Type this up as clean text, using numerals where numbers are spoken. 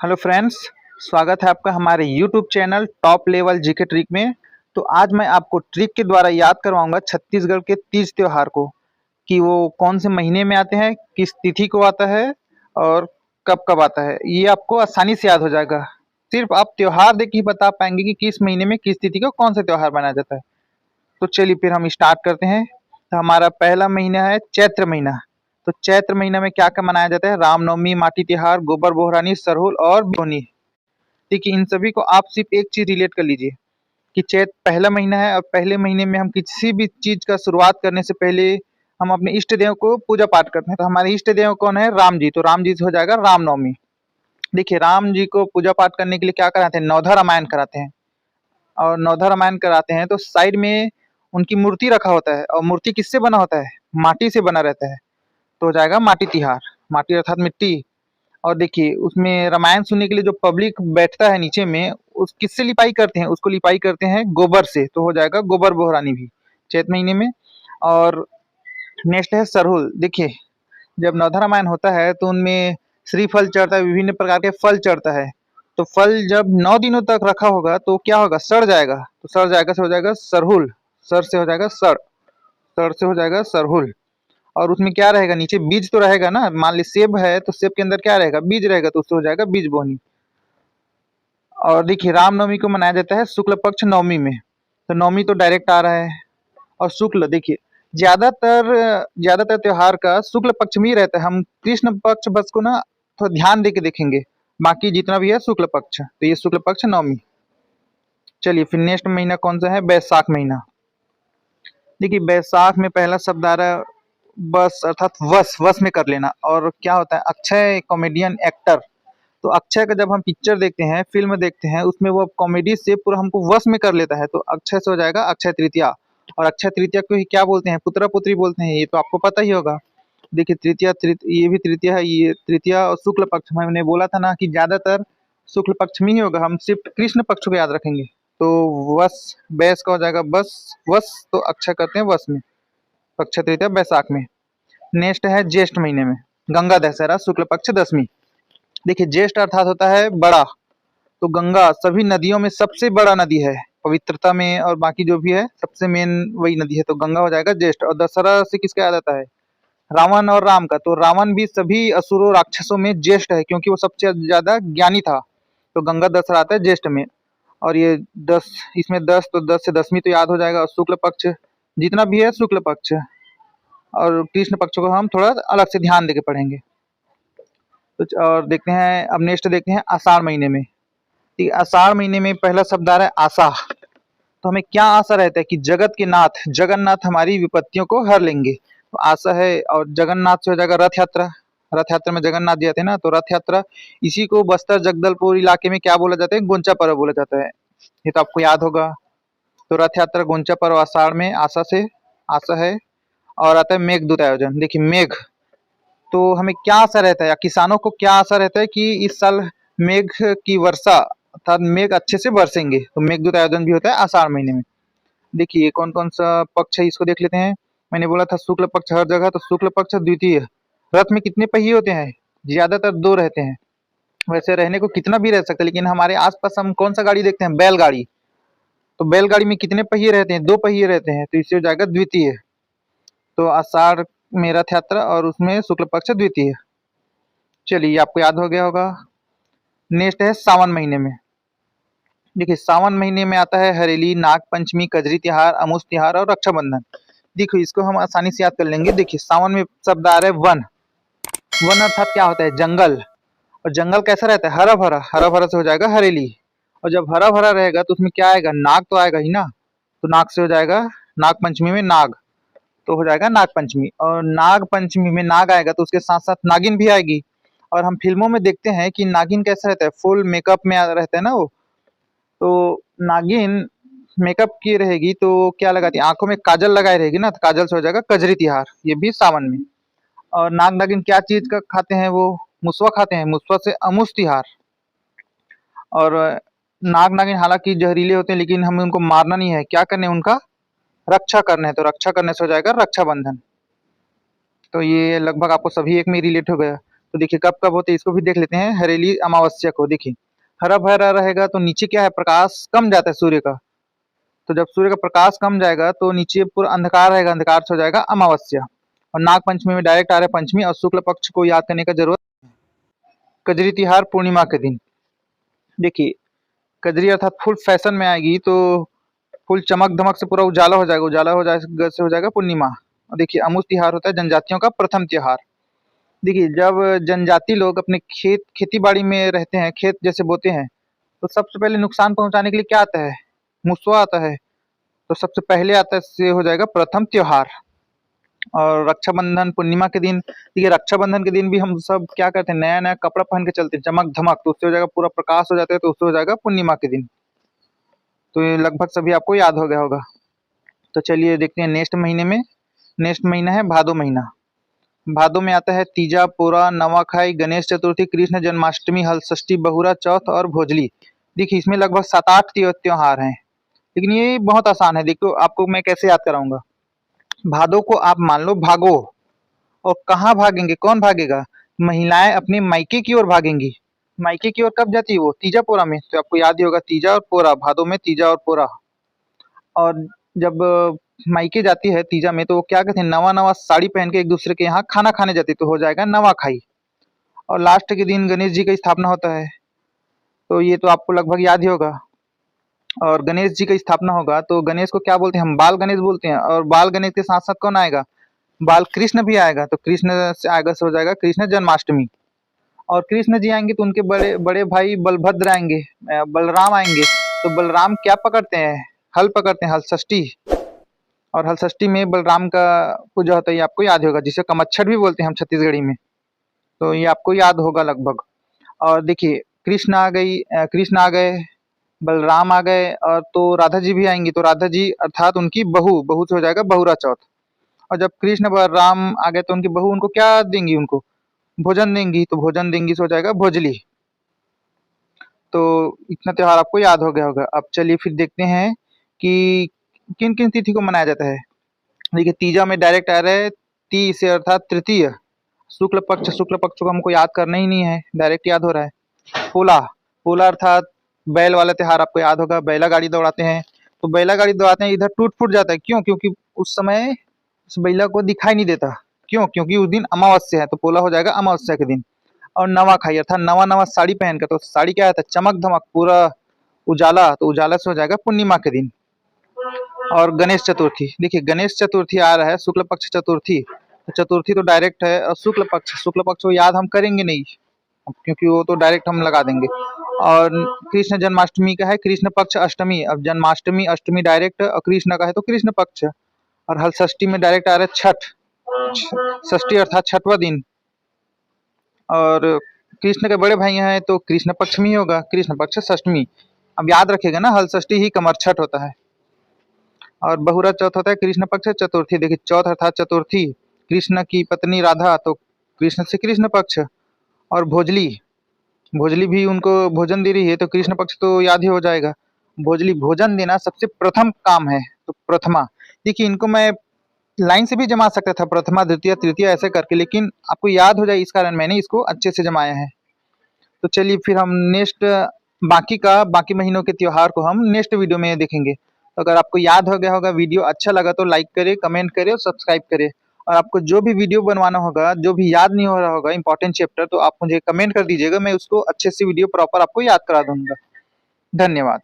Hello friends, स्वागत है आपका हमारे YouTube channel top level GK trick में। तो आज मैं आपको ट्रिक के द्वारा याद करवाऊंगा छत्तीसगढ़ के तीज त्योहार को, कि वो कौन से महीने में आते हैं, किस तिथि को आता है और कब कब आता है। ये आपको आसानी से याद हो जाएगा। सिर्फ आप त्योहार देख के ही बता पाएंगे कि किस महीने में किस तिथि को कौन सा त्योहार मनाया जाता है। तो चलिए फिर हम स्टार्ट करते हैं। तो हमारा पहला महीना है चैत्र महीना। तो चैत्र महीना में क्या क्या मनाया जाता है? रामनवमी, माटी तिहार, गोबर बोहरानी, सरहुल और बिहोनी। देखिए, इन सभी को आप सिर्फ एक चीज रिलेट कर लीजिए कि चैत पहला महीना है और पहले महीने में हम किसी भी चीज का शुरुआत करने से पहले हम अपने इष्ट देव को पूजा पाठ करते हैं। तो हमारे इष्ट देव कौन है? राम जी। तो राम जी से हो जाएगा रामनवमी। देखिए, राम जी को पूजा पाठ करने के लिए क्या कराते हैं? नवधा रामायण कराते हैं। और नवधा रामायण कराते हैं तो साइड में उनकी मूर्ति रखा होता है, और मूर्ति किससे बना होता है? माटी से बना रहता है। तो हो जाएगा माटी तिहार। माटी अर्थात मिट्टी। और देखिए, उसमें रामायण सुनने के लिए जो पब्लिक बैठता है नीचे में, उस किससे लिपाई करते हैं? उसको लिपाई करते हैं गोबर से। तो हो जाएगा गोबर बोहरानी भी चैत महीने में। और नेक्स्ट है सरहुल। देखिए, जब नवधा रामायण होता है तो उनमें श्रीफल चढ़ता है, विभिन्न प्रकार के फल चढ़ता है। तो फल जब 9 दिनों तक रखा होगा तो क्या होगा? सड़ जाएगा। तो सड़ जाएगा से हो जाएगा सरहुल। सर से हो जाएगा सड़। सड़ से हो जाएगा सरहुल। और उसमें क्या रहेगा? नीचे बीज तो रहेगा ना। मान ली सेब है तो सेब के अंदर क्या रहेगा? बीज रहेगा। तो उससे हो जाएगा बीज बोनी। और देखिए, रामनवमी को मनाया जाता है शुक्ल पक्ष नवमी में। तो नवमी तो डायरेक्ट आ रहा है। और शुक्ल, देखिए, ज्यादातर ज्यादातर त्योहार का शुक्ल पक्ष में ही रहता है। हम कृष्ण पक्ष बस को ना थोड़ा ध्यान दे के देखेंगे। बाकी जितना भी है शुक्ल पक्ष। तो ये शुक्ल पक्ष नवमी। चलिए फिर नेक्स्ट महीना कौन सा है? बैसाख महीना। देखिए, बैसाख में पहला शब्द आ रहा है बस, अर्थात वश। वश में कर लेना। और क्या होता है? Akshay comedian actor. तो अक्षय का जब हम पिक्चर देखते हैं, फिल्म देखते हैं, उसमें वो कॉमेडी से पूरा हमको वश में कर लेता है। तो अक्षय से हो जाएगा अक्षय तृतीया। और अक्षय तृतीया को ही क्या बोलते हैं? पुत्रा पुत्री बोलते हैं। ये तो आपको पता ही होगा। देखिए, ये भी तृतीया है। ये तृतीया और शुक्ल पक्ष, मैंने बोला था ना कि ज्यादातर शुक्ल पक्ष में ही होगा। हम सिर्फ कृष्ण पक्ष को याद रखेंगे। तो वश, बैस का हो जाएगा बस। वश तो अक्षय करते हैं वश में। अक्षय तृतीया बैसाख में। नेक्स्ट है ज्येष्ठ महीने में। गंगा दशहरा शुक्ल पक्ष दशमी। देखिए, ज्येष्ठ अर्थात होता है बड़ा। तो गंगा सभी नदियों में सबसे बड़ा नदी है, पवित्रता में और बाकी जो भी है सबसे मेन वही नदी है। तो गंगा हो जाएगा ज्येष्ठ। और दशहरा से किसका याद आता है? रावण और राम का। तो रावण भी सभी असुरों राक्षसों में ज्येष्ठ है, क्योंकि वो सबसे ज्यादा ज्ञानी था। तो गंगा दशहरा आता है ज्येष्ठ में। और ये 10, इसमें 10, तो 10 से दशमी तो याद हो जाएगा। और शुक्ल पक्ष जितना भी है शुक्ल पक्ष। और कृष्ण पक्ष को हम थोड़ा अलग से ध्यान देके पढ़ेंगे। तो और देखते हैं, अब नेक्स्ट देखते हैं आषाढ़ महीने में। ठीक है, आषाढ़ महीने में पहला शब्द आ रहा है आशा। तो हमें क्या आशा रहता है? कि जगत के नाथ जगन्नाथ हमारी विपत्तियों को हर लेंगे। तो आशा है। और जगन्नाथ से हो जाएगा रथ यात्रा। रथ यात्रा में जगन्नाथ जी आते हैं ना, तो रथ यात्रा। इसी को बस्तर जगदलपुर इलाके में क्या बोला जाता है? गोंचा पर्व बोला जाता है। ये तो आपको याद होगा। तो रथ यात्रा, गोंचा पर्व आषाढ़ में आशा से, आशा है। और आता है मेघदूत आयोजन। देखिए, मेघ, तो हमें क्या आशा रहता है या किसानों को क्या आशा रहता है? कि इस साल मेघ की वर्षा, अर्थात मेघ अच्छे से बरसेंगे। तो मेघदूत आयोजन भी होता है आषाढ़ महीने में। देखिए, कौन कौन सा पक्ष है इसको देख लेते हैं। मैंने बोला था शुक्ल पक्ष हर जगह। तो शुक्ल पक्ष द्वितीय। रथ में कितने पहिए होते हैं? ज्यादातर 2 रहते हैं। वैसे रहने को कितना भी रह सकता है, लेकिन हमारे आसपास हम कौन सा गाड़ी देखते हैं? बैलगाड़ी। तो बैलगाड़ी में कितने पहिए रहते हैं? 2 पहिए रहते हैं। तो इससे हो जाएगा द्वितीय। तो आषाढ़ में रथ यात्रा और उसमें शुक्ल पक्ष द्वितीय। चलिए, ये आपको याद हो गया होगा। नेक्स्ट है सावन महीने में। देखिए, सावन महीने में आता है हरेली, नाग पंचमी, कजरी त्योहार, अमुस त्योहार और रक्षाबंधन। देखो, इसको हम आसानी से याद कर लेंगे। देखिए, सावन में शब्द आ रहा है वन। वन अर्थात क्या होता है? जंगल। और जंगल कैसा रहता है? हरा भरा। हरा भरा से हो जाएगा हरेली। और जब हरा भरा रहेगा तो उसमें क्या आएगा? नाग तो आएगा ही ना। तो नाग से हो जाएगा नाग पंचमी में नाग। तो हो जाएगा नाग पंचमी। और नाग पंचमी में नाग आएगा तो उसके साथ साथ नागिन भी आएगी। और हम फिल्मों में देखते हैं कि नागिन कैसा रहता है? फुल मेकअप में रहता है ना वो। तो नागिन मेकअप की रहेगी तो क्या लगाती है? आंखों में काजल लगाई रहेगी ना। तो काजल से हो जाएगा कजरी तिहार। ये भी सावन में। और नाग नागिन क्या चीज का खाते हैं? वो मुसवा खाते हैं। मुसवा से अमुस तिहार। और नाग नागिन हालांकि जहरीले होते हैं, लेकिन हमें उनको मारना नहीं है। क्या करने? उनका रक्षा करना है। तो रक्षा करने से हो जाएगा रक्षाबंधन। तो ये लगभग आपको सभी एक में रिलेट हो गया। तो देखिए कब कब होते हैं इसको भी देख लेते हैं। हरेली अमावस्या को देखिए हरा भरा रहेगा तो नीचे क्या है, प्रकाश कम जाता है सूर्य का। तो जब सूर्य का प्रकाश कम जाएगा तो नीचे पूरा अंधकार रहेगा, अंधकार से हो जाएगा अमावस्या। और नाग पंचमी में डायरेक्ट आ रहा है पंचमी, और शुक्ल पक्ष को याद करने का जरूरत। कजरी तिहार पूर्णिमा के दिन देखिए, कजरी अर्थात फुल फैशन में आएगी तो फुल चमक धमक से पूरा उजाला हो जाएगा, उजाला हो जाएगा से हो जाएगा पूर्णिमा। और देखिए अमुस तिहार होता है जनजातियों का प्रथम त्योहार। देखिए जब जनजाति लोग अपने खेती बाड़ी में रहते हैं, खेत जैसे बोते हैं, तो सबसे पहले नुकसान पहुंचाने के लिए क्या आता है, मुसवा आता है। तो सबसे पहले आता है से हो जाएगा प्रथम त्योहार। और रक्षाबंधन पूर्णिमा के दिन देखिए, रक्षाबंधन के दिन भी हम सब क्या करते हैं, नया नया कपड़ा पहन के चलते हैं, चमक धमक, तो उससे हो जाएगा पूरा प्रकाश हो जाता है, तो उससे हो जाएगा पूर्णिमा के दिन। तो ये लगभग सभी आपको याद हो गया होगा। तो चलिए देखते हैं नेक्स्ट महीने में। नेक्स्ट महीना है भादो महीना। भादो में आता है तीजा, पोरा, नवाखाई, गणेश चतुर्थी, कृष्ण जन्माष्टमी, हल षष्ठी, बहुरा चौथ और भोजली। देखिए इसमें लगभग 7-8 त्योहार हैं, लेकिन ये बहुत आसान है। देखो आपको मैं कैसे याद कराऊंगा। भादो को आप मान लो भागो, और कहाँ भागेंगे, कौन भागेगा, महिलाएं अपने मायके की ओर भागेंगी। मायके की ओर कब जाती है वो, तीजा पोरा में। तो आपको याद ही होगा तीजा और पोरा, भादो में तीजा और पोरा। और जब मायके जाती है तीजा में, तो वो क्या कहते हैं, नवा नवा साड़ी पहन के एक दूसरे के यहाँ खाना खाने जाती है, तो हो जाएगा नवाखाई। और लास्ट के दिन गणेश जी का स्थापना होता है, तो ये तो आपको लगभग याद ही होगा। और गणेश जी का स्थापना होगा तो गणेश को क्या बोलते हैं, हम बाल गणेश बोलते हैं। और बाल गणेश के साथ साथ कौन आएगा, बाल कृष्ण भी आएगा। तो कृष्ण से आएगा से हो जाएगा कृष्ण जन्माष्टमी। और कृष्ण जी आएंगे तो उनके बड़े बड़े भाई बलभद्र आएंगे, बलराम आएंगे। तो बलराम क्या पकड़ते हैं, हल पकड़ते हैं, हल षष्ठी। और हल षष्ठी में बलराम का पूजा होता है, ये आपको याद होगा, जिसे कमच्छठ भी बोलते हैं हम छत्तीसगढ़ी में। तो ये आपको याद होगा लगभग। और देखिए कृष्ण आ गई, कृष्ण आ गए, बलराम आ गए, और तो राधा जी भी आएंगी। तो राधा जी अर्थात उनकी बहू, बहू से हो जाएगा बहुरा चौथ। और जब कृष्ण बलराम आ गए तो उनकी बहू उनको क्या देंगी, उनको भोजन देंगी। तो भोजन देंगी से हो जाएगा भोजली। तो इतना त्योहार आपको याद हो गया होगा। अब चलिए फिर देखते हैं कि किन किन तिथि को मनाया जाता है। देखिए तीजा में डायरेक्ट आ रहा है ती से, अर्थात तृतीय, शुक्ल पक्ष। शुक्ल पक्ष को हमको याद करना ही नहीं है, डायरेक्ट याद हो रहा है। पोला, पोला अर्थात बैल वाला त्योहार आपको याद होगा, बैला गाड़ी दौड़ाते हैं। तो बैला गाड़ी दौड़ाते हैं, इधर टूट फूट जाता है, क्यों, क्योंकि उस समय उस बैला को दिखाई नहीं देता, क्यों, क्योंकि उस दिन अमावस्या है। तो पोला हो जाएगा अमावस्या के दिन। और नवाखाई अर्थात नवा नवा साड़ी पहन कर, तो साड़ी क्या है, चमक धमक पूरा उजाला, तो उजाला से हो जाएगा पूर्णिमा के दिन। और गणेश चतुर्थी, देखिए गणेश चतुर्थी आ रहा है शुक्ल पक्ष चतुर्थी। तो चतुर्थी तो डायरेक्ट है, और शुक्ल पक्ष, शुक्ल पक्ष को याद हम करेंगे नहीं, क्योंकि वो तो डायरेक्ट हम लगा देंगे। और कृष्ण जन्माष्टमी का है कृष्ण पक्ष अष्टमी। अब जन्माष्टमी अष्टमी डायरेक्ट, और कृष्ण का है तो कृष्ण पक्ष। और हल षष्ठी में डायरेक्ट आ रहा है छठ, षष्ठी अर्थात छठवां दिन। और कृष्ण के बड़े भाई हैं तो कृष्ण पक्ष में ही होगा, कृष्ण पक्ष षष्टमी। अब याद रखिएगा ना, हल षष्ठी ही कमर छठ होता है। और बहुरा चौथ होता है कृष्ण पक्ष चतुर्थी। देखिए चौथ अर्थात चतुर्थी, कृष्ण की पत्नी राधा, तो कृष्ण से कृष्ण पक्ष। और भोजली, भोजली भी उनको भोजन दे रही है, तो कृष्ण पक्ष तो याद ही हो जाएगा। भोजली, भोजन देना सबसे प्रथम काम है, तो प्रथमा। देखिए इनको मैं लाइन से भी जमा सकता था, प्रथमा द्वितीय तृतीय ऐसे करके, लेकिन आपको याद हो जाए इस कारण मैंने इसको अच्छे से जमाया है। तो चलिए फिर हम नेक्स्ट बाकी महीनों के त्योहार को हम नेक्स्ट वीडियो में देखेंगे। तो अगर आपको याद हो गया होगा, वीडियो अच्छा लगा तो लाइक करें, कमेंट करें और सब्सक्राइब करें। और आपको जो भी वीडियो बनवाना होगा, जो भी याद नहीं हो रहा होगा इंपॉर्टेंट चैप्टर, तो आप मुझे कमेंट कर दीजिएगा, मैं उसको अच्छे से वीडियो प्रॉपर आपको याद करा दूंगा। धन्यवाद।